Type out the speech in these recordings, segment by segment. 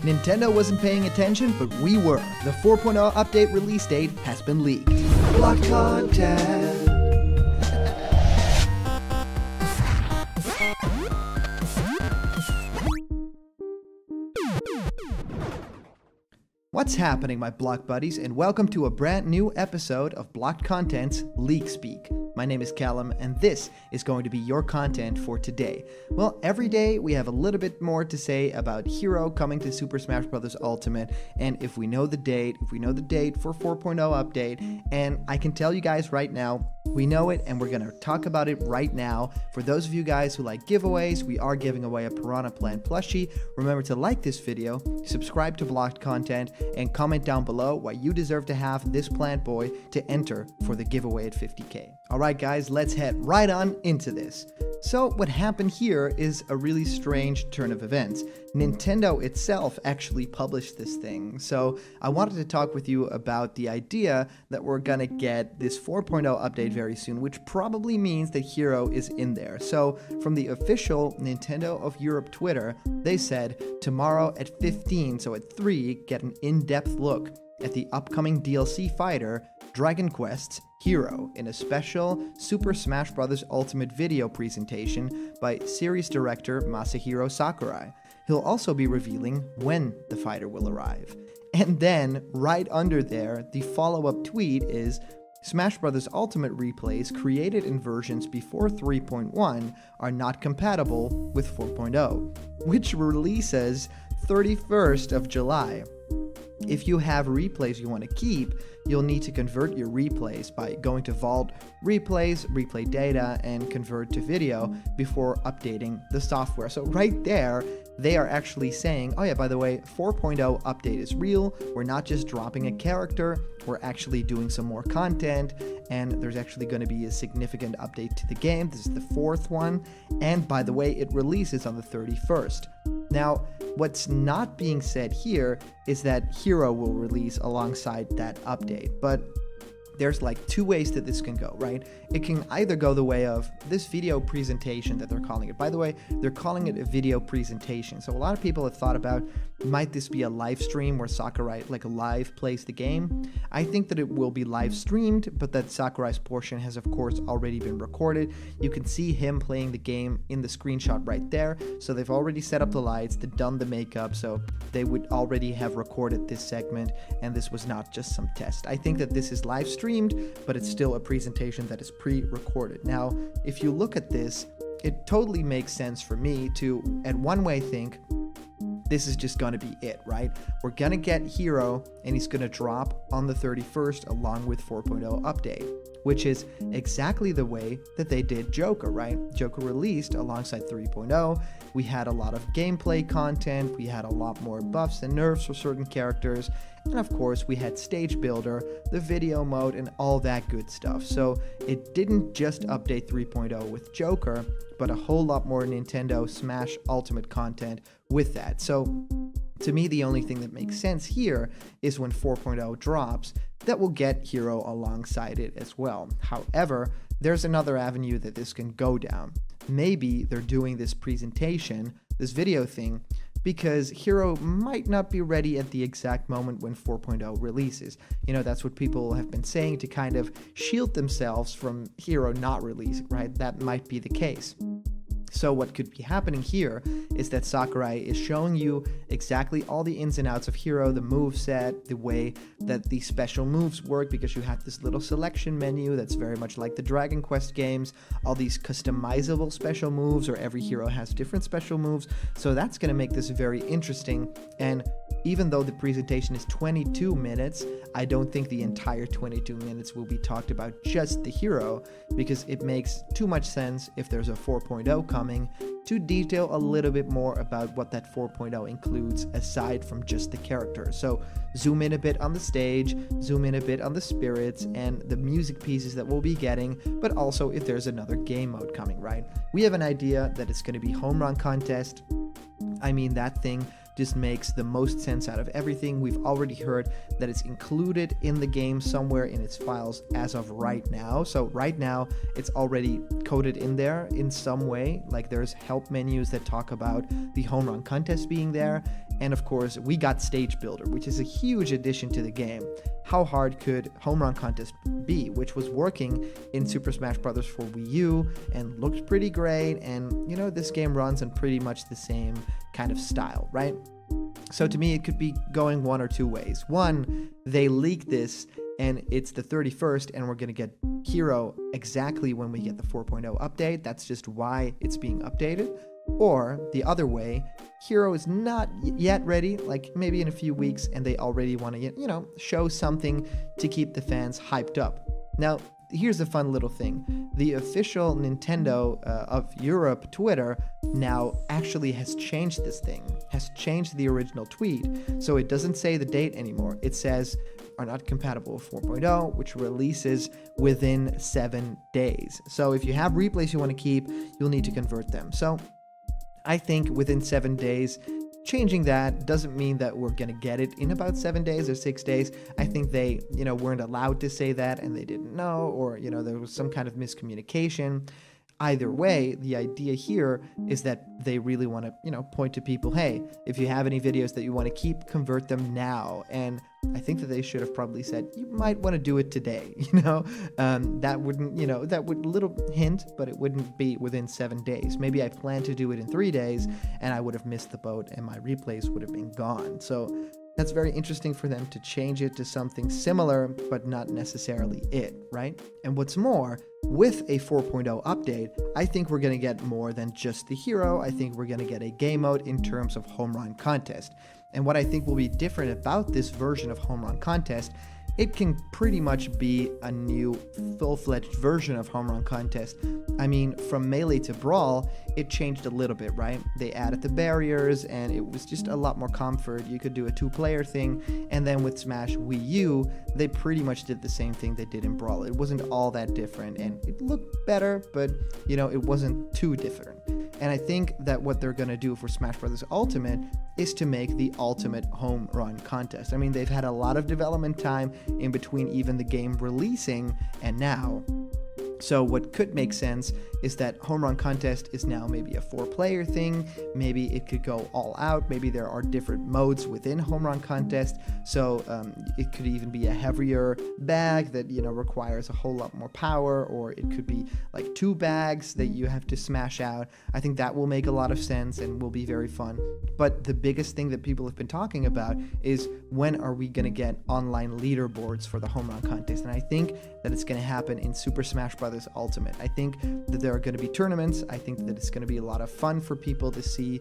Nintendo wasn't paying attention, but we were. The 4.0 update release date has been leaked. Block content. What's happening, my Block buddies, and welcome to a brand new episode of Blocked Content's Leak Speak. My name is Callum, and this is going to be your content for today. Well, every day we have a little bit more to say about Hero coming to Super Smash Bros. Ultimate, and if we know the date for 4.0 update, and I can tell you guys right now, we know it, and we're going to talk about it right now. For those of you guys who like giveaways, we are giving away a Piranha Plant plushie. Remember to like this video, subscribe to Blocked Content, and comment down below why you deserve to have this plant boy to enter for the giveaway at 50k. Alright guys, let's head right on into this. So what happened here is a really strange turn of events. Nintendo itself actually published this thing, so I wanted to talk with you about the idea that we're gonna get this 4.0 update very soon, which probably means that Hero is in there. So from the official Nintendo of Europe Twitter, they said tomorrow at 15, so at 3, get an in-depth look at the upcoming DLC fighter, Dragon Quest's Hero, in a special Super Smash Bros. Ultimate video presentation by series director Masahiro Sakurai. He'll also be revealing when the fighter will arrive. And then, right under there, the follow-up tweet is, Smash Bros. Ultimate replays created in versions before 3.1 are not compatible with 4.0, which releases 31st of July. If you have replays you want to keep, you'll need to convert your replays by going to Vault Replays, Replay Data, and Convert to Video before updating the software. So right there, they are actually saying, oh yeah, by the way, 4.0 update is real. We're not just dropping a character, we're actually doing some more content, and there's actually going to be a significant update to the game. This is the 4th one, and by the way, it releases on the 31st. Now, what's not being said here is that Hero will release alongside that update, but there's like two ways that this can go, right? It can either go the way of this video presentation that they're calling it. By the way, they're calling it a video presentation. So a lot of people have thought about, might this be a live stream where Sakurai like live plays the game? I think that it will be live streamed, but that Sakurai's portion has of course already been recorded. You can see him playing the game in the screenshot right there. So they've already set up the lights, they've done the makeup, so they would already have recorded this segment, and this was not just some test. I think that this is live streamed, but it's still a presentation that is pre-recorded. Now, if you look at this, it totally makes sense for me to, at one way, think this is just going to be it, right? We're going to get Hero, and he's going to drop on the 31st along with 4.0 update, which is exactly the way that they did Joker, right? Joker released alongside 3.0. We had a lot of gameplay content, we had a lot more buffs and nerfs for certain characters, and of course we had Stage Builder, the video mode, and all that good stuff. So it didn't just update 3.0 with Joker, but a whole lot more Nintendo Smash Ultimate content with that. So to me, the only thing that makes sense here is when 4.0 drops, that will get Hero alongside it as well. However, there's another avenue that this can go down. Maybe they're doing this presentation, this video thing, because Hero might not be ready at the exact moment when 4.0 releases. You know, that's what people have been saying to kind of shield themselves from Hero not releasing, right? That might be the case. So what could be happening here is that Sakurai is showing you exactly all the ins and outs of Hero, the moveset, the way that the special moves work, because you have this little selection menu that's very much like the Dragon Quest games, all these customizable special moves, or every hero has different special moves. So that's going to make this very interesting. And even though the presentation is 22 minutes, I don't think the entire 22 minutes will be talked about just the hero, because it makes too much sense if there's a 4.0 coming to detail a little bit more about what that 4.0 includes aside from just the character. So zoom in a bit on the stage, zoom in a bit on the spirits and the music pieces that we'll be getting, but also if there's another game mode coming, right? We have an idea that it's going to be home run contest. I mean, that thing just makes the most sense out of everything. We've already heard that it's included in the game somewhere in its files as of right now. So right now it's already coded in there in some way. Like there's help menus that talk about the home run contest being there. And of course, we got Stage Builder, which is a huge addition to the game. How hard could Home Run Contest be, which was working in Super Smash Bros. For Wii U and looked pretty great, and this game runs on pretty much the same kind of style, right? So to me, it could be going one or two ways. One, they leak this and it's the 31st and we're going to get Hero exactly when we get the 4.0 update. That's just why it's being updated. Or the other way, Hero is not yet ready, like maybe in a few weeks, and they already want to, show something to keep the fans hyped up. Now, here's a fun little thing. The official Nintendo of Europe Twitter now actually has changed this thing, has changed the original tweet. So it doesn't say the date anymore. It says are not compatible with 4.0, which releases within 7 days. So if you have replays you want to keep, you'll need to convert them. So I think within 7 days, changing that doesn't mean that we're going to get it in about 7 days or 6 days. I think they, weren't allowed to say that and they didn't know, or, there was some kind of miscommunication. Either way, the idea here is that they really want to, point to people, hey, if you have any videos that you want to keep, convert them now. And I think that they should have probably said, you might want to do it today, that wouldn't, that would little hint, but it wouldn't be within 7 days. Maybe I planned to do it in 3 days and I would have missed the boat and my replays would have been gone. So that's very interesting for them to change it to something similar, but not necessarily it, right? And what's more, with a 4.0 update, I think we're going to get more than just the Hero. I think we're going to get a game mode in terms of Home Run Contest. And what I think will be different about this version of Home Run Contest, it can pretty much be a new full-fledged version of Home Run Contest. I mean, from Melee to Brawl, it changed a little bit, right? They added the barriers, and it was just a lot more comfort. You could do a two-player thing, and then with Smash Wii U, they pretty much did the same thing they did in Brawl. It wasn't all that different, and it looked better, but, it wasn't too different. And I think that what they're going to do for Smash Bros. Ultimate is to make the ultimate home run contest. I mean, they've had a lot of development time in between even the game releasing and now. So what could make sense is that Home Run Contest is now maybe a 4-player thing. Maybe it could go all out. Maybe there are different modes within Home Run Contest. So it could even be a heavier bag that, requires a whole lot more power, or it could be like 2 bags that you have to smash out. I think that will make a lot of sense and will be very fun. But the biggest thing that people have been talking about is when are we going to get online leaderboards for the Home Run Contest? And I think that it's going to happen in Super Smash Bros. Ultimate. I think that there are going to be tournaments. I think that it's going to be a lot of fun for people to see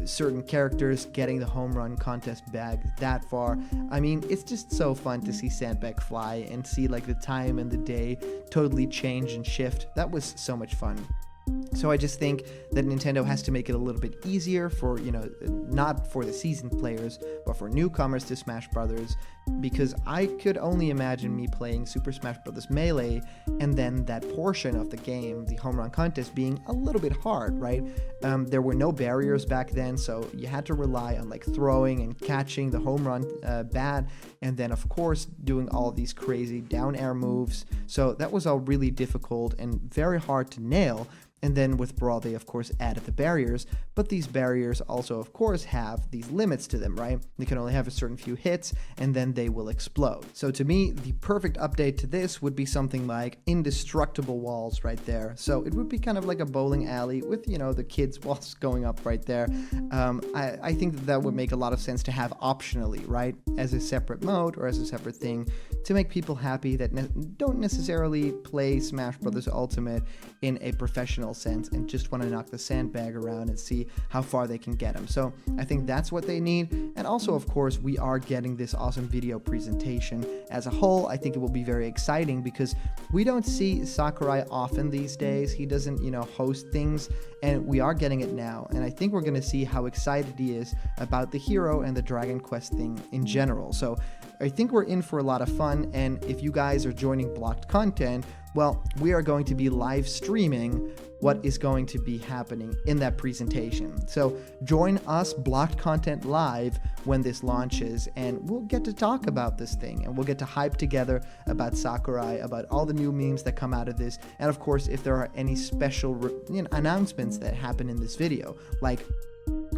certain characters getting the Home Run Contest bag that far. I mean, it's just so fun to see Sandbag fly and see like the time and the day totally change and shift. That was so much fun. So I just think that Nintendo has to make it a little bit easier for, not for the seasoned players, but for newcomers to Smash Brothers, because I could only imagine me playing Super Smash Bros. Melee and then that portion of the game, the Home Run Contest, being a little bit hard, right? There were no barriers back then, so you had to rely on like throwing and catching the home run bat, and then of course doing all these crazy down air moves. So that was all really difficult and very hard to nail. And then with Brawl, they of course added the barriers, but these barriers also of course have these limits to them, right? They can only have a certain few hits and then they will explode. So to me, the perfect update to this would be something like indestructible walls right there. So it would be kind of like a bowling alley with, the kids' walls going up right there. I think that would make a lot of sense to have optionally, right? As a separate mode or as a separate thing to make people happy that don't necessarily play Smash Bros. Ultimate in a professional sense and just want to knock the sandbag around and see how far they can get them. So I think that's what they need. And also, of course, we are getting this awesome video presentation. As a whole, I think it will be very exciting because we don't see Sakurai often these days. He doesn't, host things, and we are getting it now. And I think we're going to see how excited he is about the Hero and the Dragon Quest thing in general. So I think we're in for a lot of fun. And if you guys are joining Blocked Content, well, we are going to be live streaming what is going to be happening in that presentation. So join us, Blocked Content Live, when this launches, and we'll get to talk about this thing, and we'll get to hype together about Sakurai, about all the new memes that come out of this, and of course, if there are any special announcements that happen in this video, like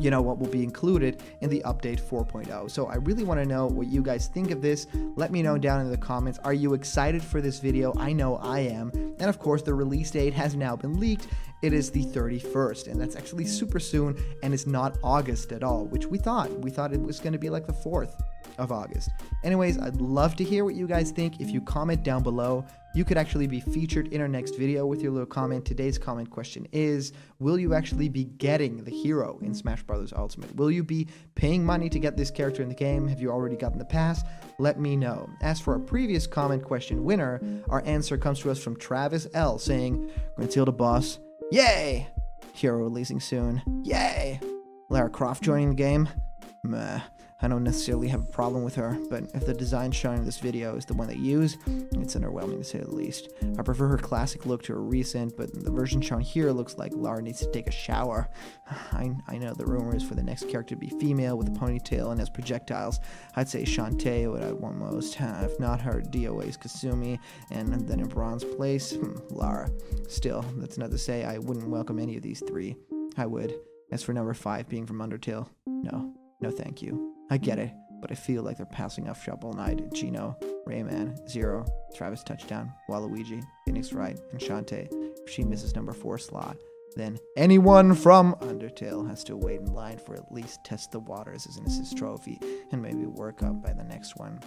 you know, what will be included in the update 4.0. So I really want to know what you guys think of this. Let me know down in the comments. Are you excited for this video? I know I am. And of course, the release date has now been leaked. It is the 31st, and that's actually super soon, and it's not August at all, which we thought. We thought it was going to be like the 4th of August. Anyways, I'd love to hear what you guys think. If you comment down below, you could actually be featured in our next video with your little comment. Today's comment question is, will you actually be getting the hero in Smash Bros. Ultimate? Will you be paying money to get this character in the game? Have you already gotten the pass? Let me know. As for our previous comment question winner, our answer comes to us from Travis L saying, Gruntilda boss, yay! Hero releasing soon, yay! Lara Croft joining the game, meh. I don't necessarily have a problem with her, but if the design shown in this video is the one they use, it's underwhelming to say the least. I prefer her classic look to her recent, but the version shown here looks like Lara needs to take a shower. I know the rumor is for the next character to be female with a ponytail and has projectiles. I'd say Shantae would I want most, if not her DOA's Kasumi, and then in bronze place, Lara. Still, that's not to say I wouldn't welcome any of these three. I would. As for number 5 being from Undertale, no thank you. I get it, but I feel like they're passing off Shovel Knight, Gino, Rayman, Zero, Travis Touchdown, Waluigi, Phoenix Wright, and Shantae. If she misses number 4 slot, then anyone from Undertale has to wait in line for at least Test the Waters as an assist trophy, and maybe work up by the next one.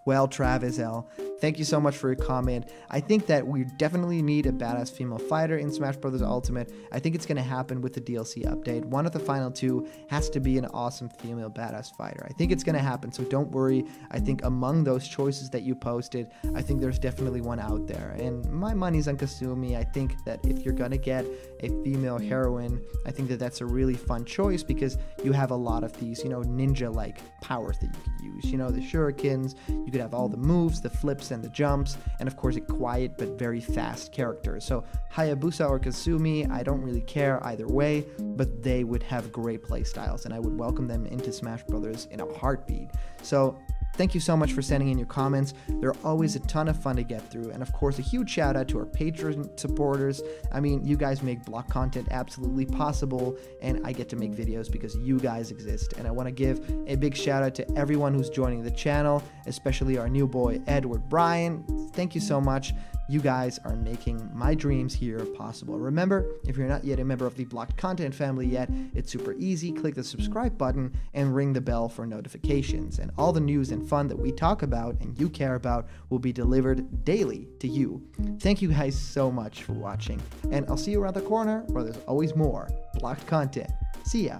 Well, Travis L, thank you so much for your comment. I think that we definitely need a badass female fighter in Smash Bros. Ultimate. I think it's going to happen with the DLC update. One of the final 2 has to be an awesome female badass fighter. I think it's going to happen, so don't worry. I think among those choices that you posted, I think there's definitely one out there. And my money's on Kasumi. I think that if you're going to get a female heroine, I think that that's a really fun choice because you have a lot of these, you know, ninja-like powers that you could use. You know, the shurikens, you could have all the moves, the flips, and the jumps, and of course a quiet but very fast character. So Hayabusa or Kasumi, I don't really care either way, but they would have great playstyles, and I would welcome them into Smash Brothers in a heartbeat. So thank you so much for sending in your comments. They're always a ton of fun to get through. And of course, a huge shout out to our Patreon supporters. I mean, you guys make block content absolutely possible, and I get to make videos because you guys exist. And I want to give a big shout out to everyone who's joining the channel, especially our new boy, Edward Bryan. Thank you so much. You guys are making my dreams here possible. Remember, if you're not yet a member of the Blocked Content family yet, it's super easy. Click the subscribe button and ring the bell for notifications. And all the news and fun that we talk about and you care about will be delivered daily to you. Thank you guys so much for watching. And I'll see you around the corner where there's always more Blocked Content. See ya.